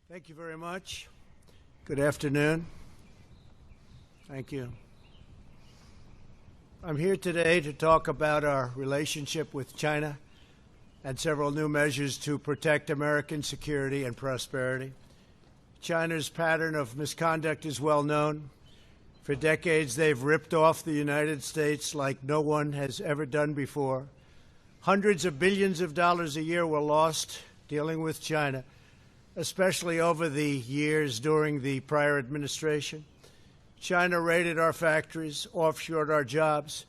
Thank you very much. Good afternoon. Thank you. I'm here today to talk about our relationship with China and several new measures to protect American security and prosperity. China's pattern of misconduct is well known. For decades, they've ripped off the United States like no one has ever done before. Hundreds of billions of dollars a year were lost dealing with China, especially over the years during the prior administration. China raided our factories, offshored our jobs,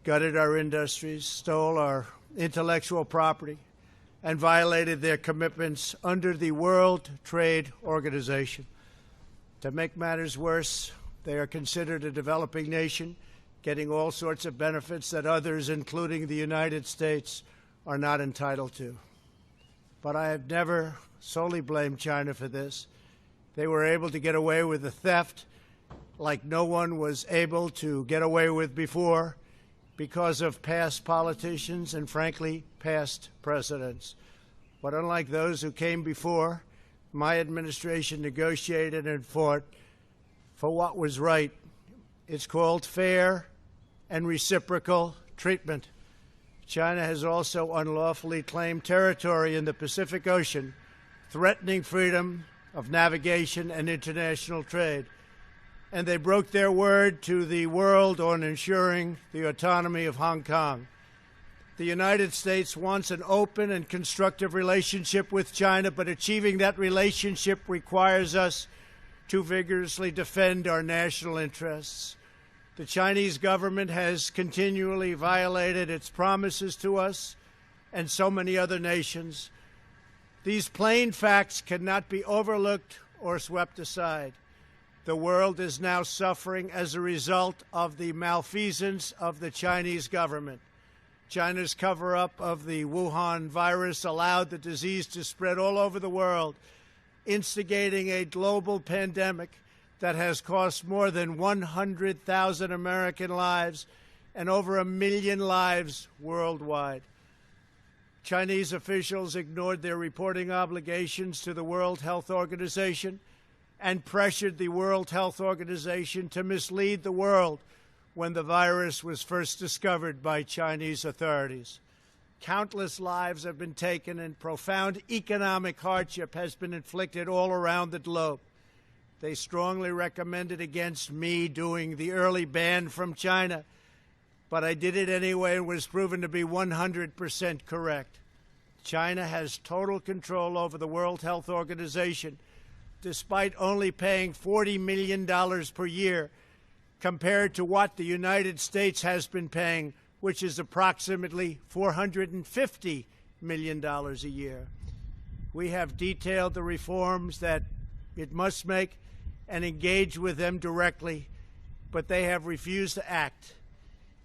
gutted our industries, stole our intellectual property, and violated their commitments under the World Trade Organization. To make matters worse, they are considered a developing nation, getting all sorts of benefits that others, including the United States, are not entitled to. But I have never solely blamed China for this. They were able to get away with the theft like no one was able to get away with before because of past politicians and, frankly, past presidents. But unlike those who came before, my administration negotiated and fought for what was right. It's called fair and reciprocal treatment. China has also unlawfully claimed territory in the Pacific Ocean, threatening freedom of navigation and international trade. And they broke their word to the world on ensuring the autonomy of Hong Kong. The United States wants an open and constructive relationship with China, but achieving that relationship requires us to vigorously defend our national interests. The Chinese government has continually violated its promises to us and so many other nations. These plain facts cannot be overlooked or swept aside. The world is now suffering as a result of the malfeasance of the Chinese government. China's cover-up of the Wuhan virus allowed the disease to spread all over the world, instigating a global pandemic that has cost more than 100,000 American lives and over 1 million lives worldwide. Chinese officials ignored their reporting obligations to the World Health Organization and pressured the World Health Organization to mislead the world when the virus was first discovered by Chinese authorities. Countless lives have been taken and profound economic hardship has been inflicted all around the globe. They strongly recommended against me doing the early ban from China, but I did it anyway and was proven to be 100% correct. China has total control over the World Health Organization, despite only paying $40 million per year compared to what the United States has been paying, which is approximately $450 million a year. We have detailed the reforms that it must make and engage with them directly, but they have refused to act.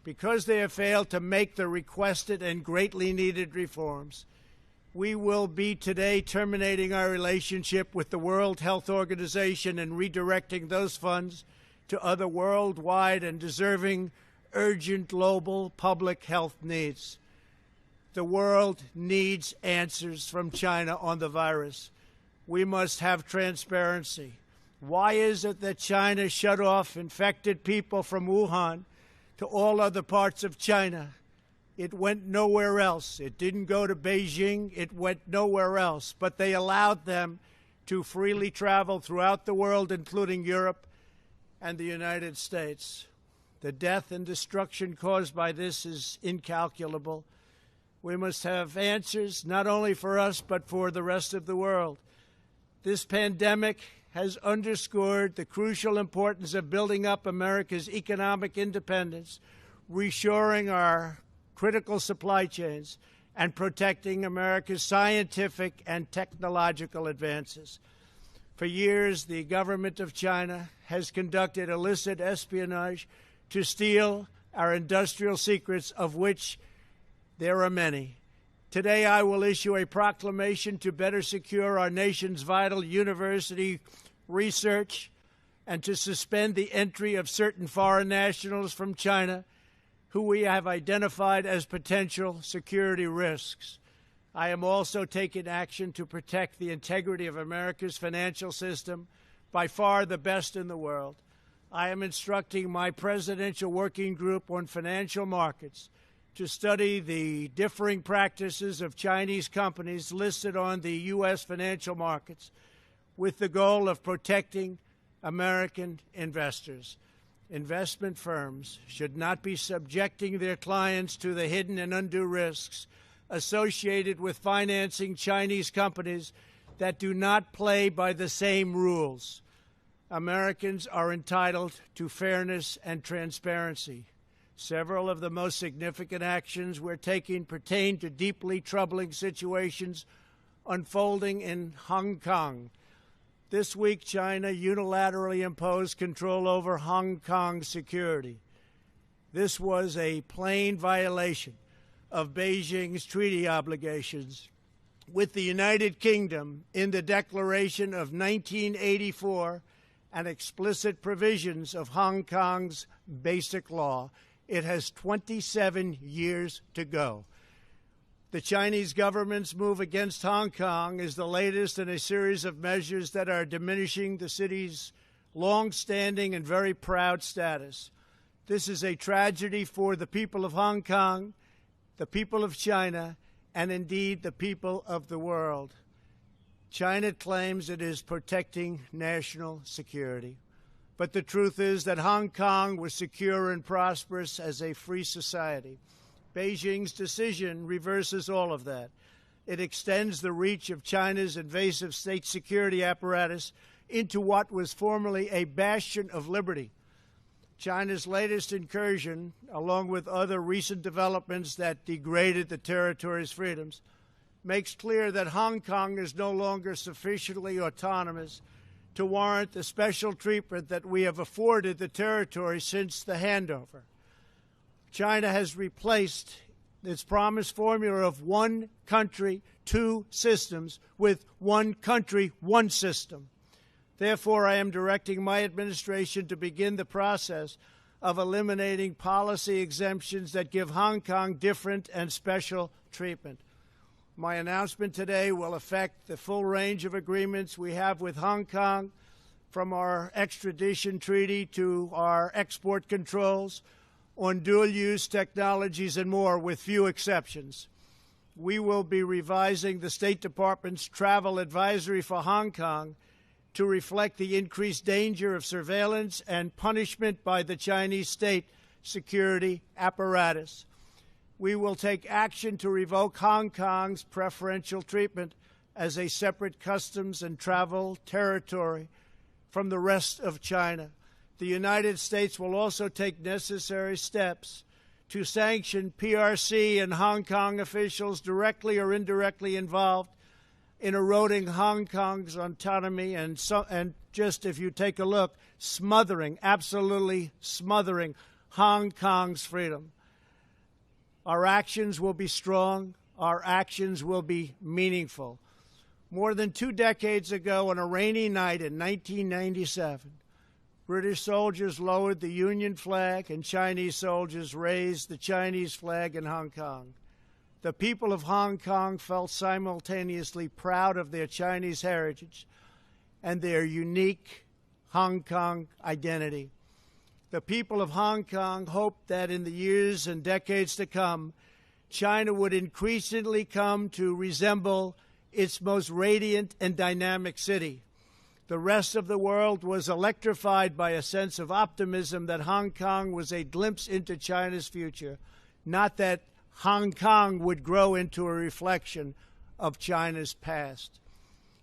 Because they have failed to make the requested and greatly needed reforms, we will be today terminating our relationship with the World Health Organization and redirecting those funds to other worldwide and deserving urgent global public health needs. The world needs answers from China on the virus. We must have transparency. Why is it that China shut off infected people from Wuhan to all other parts of China? It went nowhere else. It didn't go to Beijing. It went nowhere else. But they allowed them to freely travel throughout the world, including Europe and the United States. The death and destruction caused by this is incalculable. We must have answers, not only for us, but for the rest of the world. This pandemic has underscored the crucial importance of building up America's economic independence, reshoring our critical supply chains, and protecting America's scientific and technological advances. For years, the government of China has conducted illicit espionage to steal our industrial secrets, of which there are many. Today, I will issue a proclamation to better secure our nation's vital university research and to suspend the entry of certain foreign nationals from China who we have identified as potential security risks. I am also taking action to protect the integrity of America's financial system, by far the best in the world. I am instructing my presidential working group on financial markets to study the differing practices of Chinese companies listed on the U.S. financial markets with the goal of protecting American investors. Investment firms should not be subjecting their clients to the hidden and undue risks associated with financing Chinese companies that do not play by the same rules. Americans are entitled to fairness and transparency. Several of the most significant actions we're taking pertain to deeply troubling situations unfolding in Hong Kong. This week, China unilaterally imposed control over Hong Kong's security. This was a plain violation of Beijing's treaty obligations with the United Kingdom in the Declaration of 1984 and explicit provisions of Hong Kong's Basic Law. It has 27 years to go. The Chinese government's move against Hong Kong is the latest in a series of measures that are diminishing the city's long-standing and very proud status. This is a tragedy for the people of Hong Kong, the people of China, and indeed the people of the world. China claims it is protecting national security. But the truth is that Hong Kong was secure and prosperous as a free society. Beijing's decision reverses all of that. It extends the reach of China's invasive state security apparatus into what was formerly a bastion of liberty. China's latest incursion, along with other recent developments that degraded the territory's freedoms, makes clear that Hong Kong is no longer sufficiently autonomous to warrant the special treatment that we have afforded the territory since the handover. China has replaced its promised formula of one country, two systems with one country, one system. Therefore, I am directing my administration to begin the process of eliminating policy exemptions that give Hong Kong different and special treatment. My announcement today will affect the full range of agreements we have with Hong Kong, from our extradition treaty to our export controls on dual-use technologies and more, with few exceptions. We will be revising the State Department's travel advisory for Hong Kong to reflect the increased danger of surveillance and punishment by the Chinese state security apparatus. We will take action to revoke Hong Kong's preferential treatment as a separate customs and travel territory from the rest of China. The United States will also take necessary steps to sanction PRC and Hong Kong officials directly or indirectly involved in eroding Hong Kong's autonomy and just, if you take a look, absolutely smothering Hong Kong's freedom. Our actions will be strong. Our actions will be meaningful. More than 2 decades ago, on a rainy night in 1997, British soldiers lowered the Union flag and Chinese soldiers raised the Chinese flag in Hong Kong. The people of Hong Kong felt simultaneously proud of their Chinese heritage and their unique Hong Kong identity. The people of Hong Kong hoped that in the years and decades to come, China would increasingly come to resemble its most radiant and dynamic city. The rest of the world was electrified by a sense of optimism that Hong Kong was a glimpse into China's future, not that Hong Kong would grow into a reflection of China's past.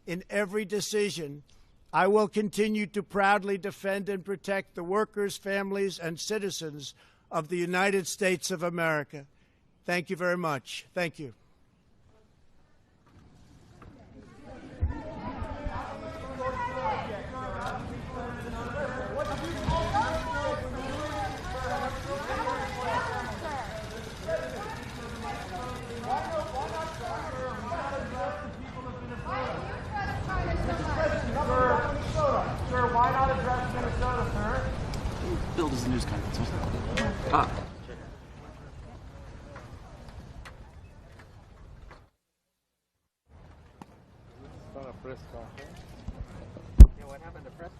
In every decision, I will continue to proudly defend and protect the workers, families, and citizens of the United States of America. Thank you very much. Thank you. Why not address Minnesota, sir? Bill does the news conference. on a press conference. Yeah, what happened to press